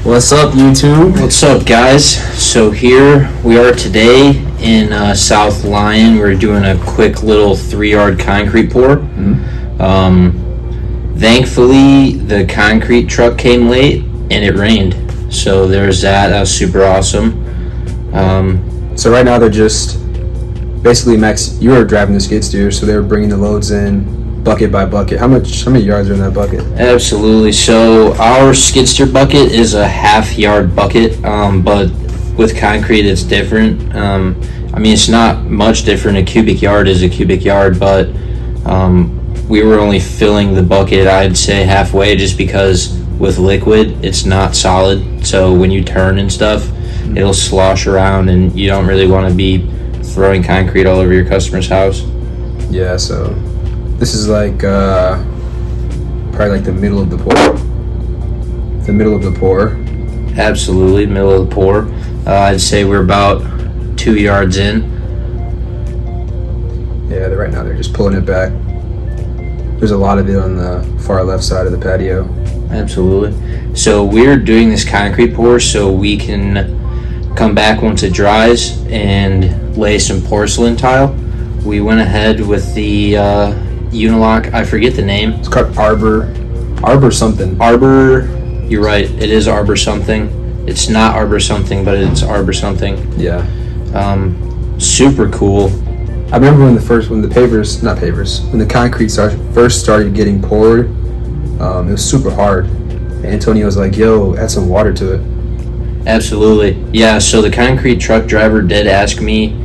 What's up, YouTube? What's up, guys? So here we are today in South Lyon. We're doing a quick little 3-yard concrete pour. Thankfully, the concrete truck came late and it rained. So there's that. That was super awesome. So right now they're just basically, Max, you were driving the skid steer, so they were bringing the loads in bucket by bucket. How many yards are in that bucket? Absolutely. So our skid steer bucket is a half-yard bucket, but with concrete it's different. It's not much different. A cubic yard is a cubic yard, but we were only filling the bucket, I'd say, halfway, just because with liquid it's not solid. So when you turn and stuff, it'll slosh around, and you don't really want to be throwing concrete all over your customer's house. Yeah, so this is like probably like the middle of the pour. Absolutely, middle of the pour. I'd say we're about 2 yards in. Yeah, right now they're just pulling it back. There's a lot of it on the far left side of the patio. Absolutely. So we're doing this concrete pour so we can come back once it dries and lay some porcelain tile. We went ahead with the Unilock. I forget the name. It's called Arbor something. Arbor. You're right. It is Arbor something. It's not Arbor something, but it's Arbor something. Yeah. Super cool. I remember when the concrete first started getting poured, it was super hard. Antonio was like, "Yo, add some water to it." Absolutely. Yeah, so the concrete truck driver did ask me.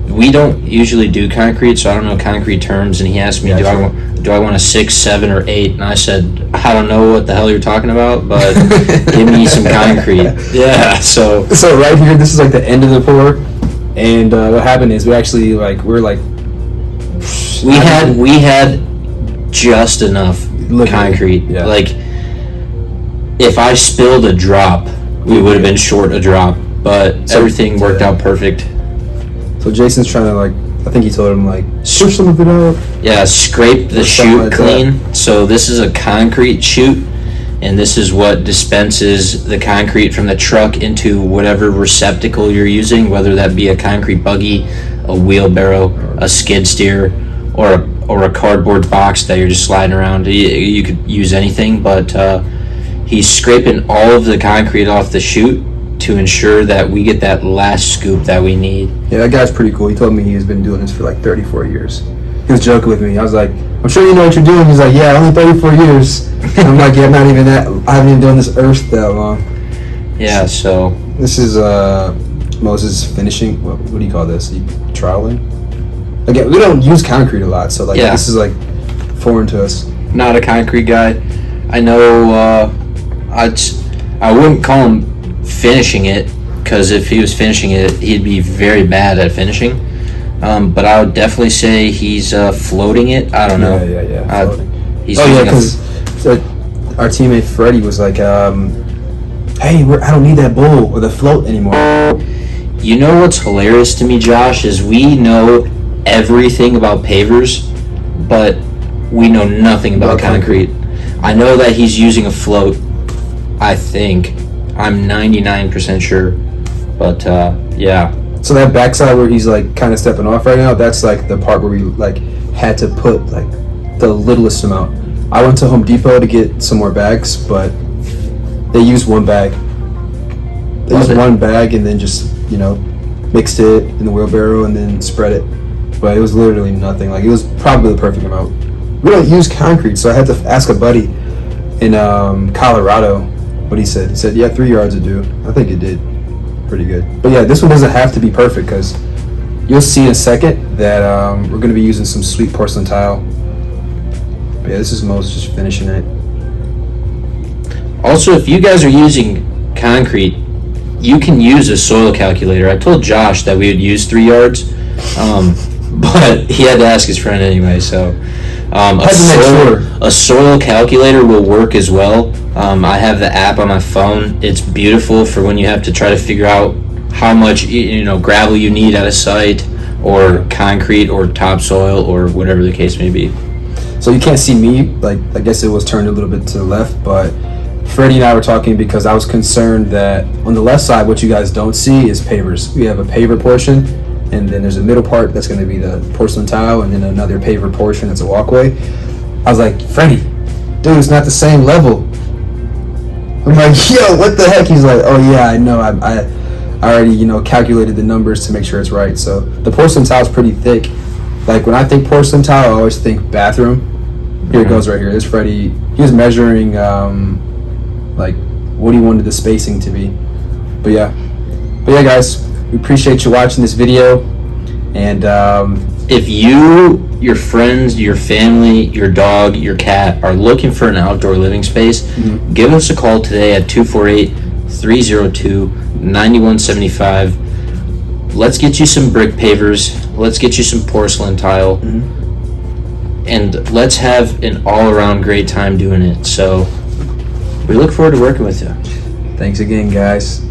We don't usually do concrete, so I don't know concrete terms, and he asked me, Gotcha. do I want a 6, 7, or 8? And I said, I don't know what the hell you're talking about, but give me some concrete. Yeah, so right here, this is like the end of the pour, and what happened is we had just enough concrete. Yeah. Like, if I spilled a drop, we would have been short a drop, but everything worked out perfect. So Jason's trying to, I think he told him, push some of it out. Yeah, scrape the chute clean. So this is a concrete chute, and this is what dispenses the concrete from the truck into whatever receptacle you're using, whether that be a concrete buggy, a wheelbarrow, a skid steer, or a cardboard box that you're just sliding around. You could use anything, but he's scraping all of the concrete off the chute to ensure that we get that last scoop that we need. Yeah, that guy's pretty cool. He told me he's been doing this for 34 years. He was joking with me. I was like, "I'm sure you know what you're doing." He's like, "Yeah, only 34 years." And I'm like, "Yeah, not even that. I haven't even done this earth that long." Yeah, so this is Moses finishing. What do you call this? Troweling? Again, we don't use concrete a lot, so this is foreign to us. Not a concrete guy. I know. I wouldn't call him finishing it, because if he was finishing it, he'd be very bad at finishing. But I would definitely say he's floating it. I don't know. Yeah. Floating. Because our teammate Freddie was like, "Hey, I don't need that bowl or the float anymore." You know what's hilarious to me, Josh, is we know everything about pavers, but we know nothing about concrete. I know that he's using a float. I think. I'm 99% sure. But, yeah. So that backside where he's, kind of stepping off right now, that's, the part where we, had to put, the littlest amount. I went to Home Depot to get some more bags, but they used one bag. They used one bag and then just, mixed it in the wheelbarrow and then spread it. But it was literally nothing. It was probably the perfect amount. We don't use concrete, so I had to ask a buddy in Colorado what he said. He said, "Yeah, 3 yards would do." I think it did pretty good. But yeah, this one doesn't have to be perfect, because you'll see in a second that we're going to be using some sweet porcelain tile. But yeah, this is Moses just finishing it. Also, if you guys are using concrete, you can use a soil calculator. I told Josh that we would use 3 yards, but he had to ask his friend anyway, so a soil calculator will work as well. I have the app on my phone. It's beautiful for when you have to try to figure out how much gravel you need at a site, or concrete, or topsoil, or whatever the case may be. So you can't see me, I guess it was turned a little bit to the left, but Freddie and I were talking because I was concerned that on the left side, what you guys don't see is pavers. We have a paver portion, and then there's a middle part that's going to be the porcelain tile, and then another paver portion that's a walkway. I was like, Freddie, dude, it's not the same level. I'm like, yo, what the heck? He's like, oh yeah, I know. I already, calculated the numbers to make sure it's right. So the porcelain tile is pretty thick. Like when I think porcelain tile, I always think bathroom. Here it goes right here. This Freddie, he was measuring like what he wanted the spacing to be. But yeah, guys, we appreciate you watching this video. And if you, your friends, your family, your dog, your cat are looking for an outdoor living space, give us a call today at 248-302-9175. Let's get you some brick pavers. Let's get you some porcelain tile. And let's have an all-around great time doing it. So we look forward to working with you. Thanks again, guys.